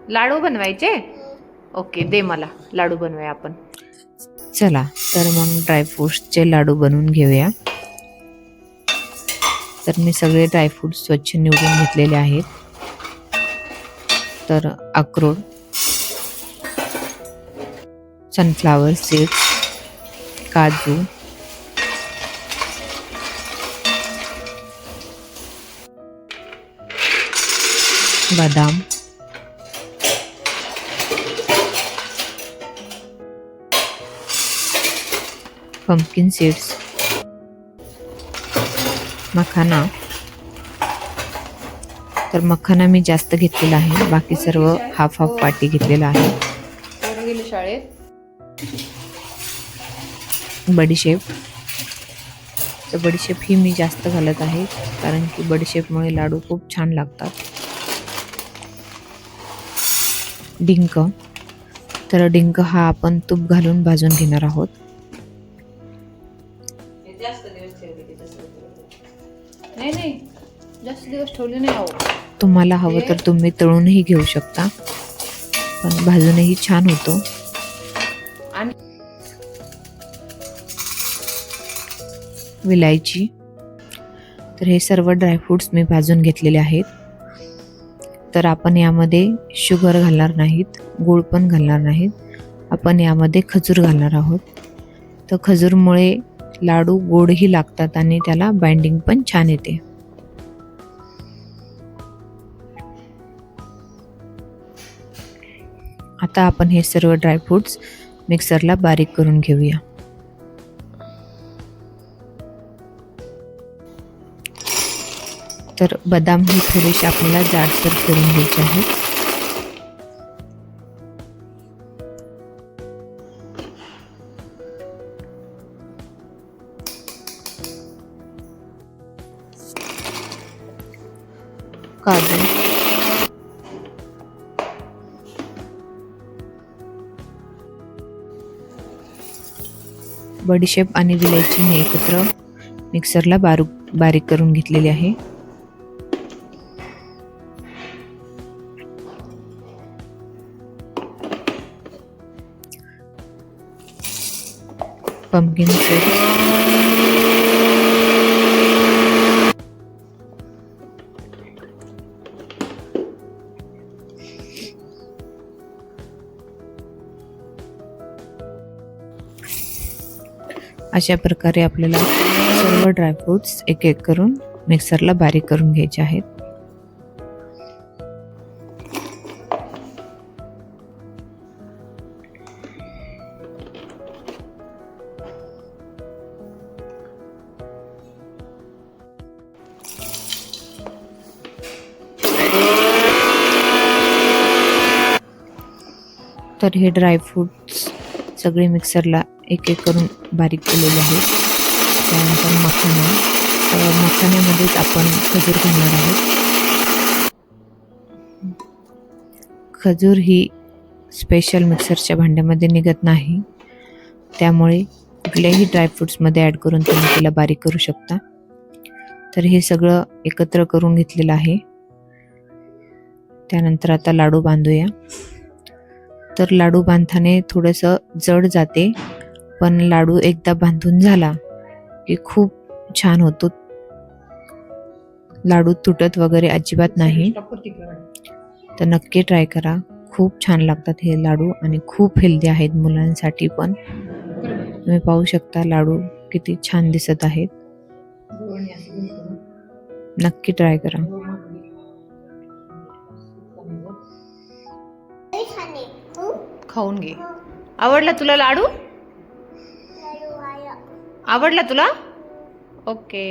लाडू बनवायचे? ओके, दे मला लाडू बनवूया आपण. चला तर मग ड्रायफ्रूट्सचे लाडू बनवून घेऊया. तर मी सगळे ड्रायफ्रूट स्वच्छ निवडून घेतलेले आहेत. तर अक्रोड, सनफ्लावर सीड्स, काजू, बदाम, पंपकिन सीड्स, मखाना. तर मखाना मी जास्त घेतलेला आहे, बाकी सर्व हाफ हाफ वाटी घेतलेला आहे. बडीशेप. तर बडीशेप ही मी जास्त घालत आहे, कारण की बडीशेपमुळे लाडू खूप छान लागतात. डिंक. तर डिंक हा आपण तूप घालून भाजून घेणार आहोत. नाही जास्त दिवस ठेवले नाही. तुम्हाला हवं तर तुम्ही तळूनही घेऊ शकता, पण भाजूनही छान होतो. आणि विलायची. तर हे सर्व ड्रायफ्रूट्स मी भाजून घेतलेले आहेत. तर आपण यामध्ये शुगर घालणार नाहीत, गूळ पण घालणार नाहीत. आपण यामध्ये खजूर घालणार आहोत. तर खजूरमुळे लाडू गोडही लागतात आणि त्याला बाइंडिंग पण छान येते. आता आपण हे सर्व ड्रायफ्रूट्स मिक्सरला बारीक करून घेऊया. तर बदाम ही थोडीशी आपल्याला जाडसर करून घ्यायचे आहेत. काजू, बडीशेप आणि विलायची मी एकत्र मिक्सरला बारीक करून घेतलेली आहे. पंपकिन सीड्स, अशा प्रकारे आपल्याला सर्व ड्रायफ्रूट्स एक एक करून मिक्सरला बारीक करून घ्यायचे आहेत. तर हे ड्रायफ्रूट्स सगळे मिक्सरला एक एक करून बारीक केलेले आहेत. त्यानंतर मखाना. मखान्यामध्येच आपण खजूर घालणार आहोत. खजूर ही स्पेशल मिक्सरच्या भांड्यामध्ये निघत नाही, त्यामुळे कुठल्याही ड्रायफ्रूट्समध्ये ॲड करून तुम्ही तिला बारीक करू शकता. तर हे सगळं एकत्र करून घेतलेलं आहे. त्यानंतर आता लाडू बांधूया. तर लाडू बांधताना थोडंसं जड जाते, पण लाडू एकदा बांधून झाला की खूप छान होतो. लाडू तुटत वगैरे अजिबात नाही. तर नक्की ट्राय करा, खूप छान लागतात हे लाडू आणि खूप हेल्दी आहेत मुलांसाठी पण. तुम्ही पाहू शकता लाडू किती छान दिसत आहेत. नक्की ट्राय करा. खाऊन घे. आवडला तुला लाडू? आवडला तुला? ओके.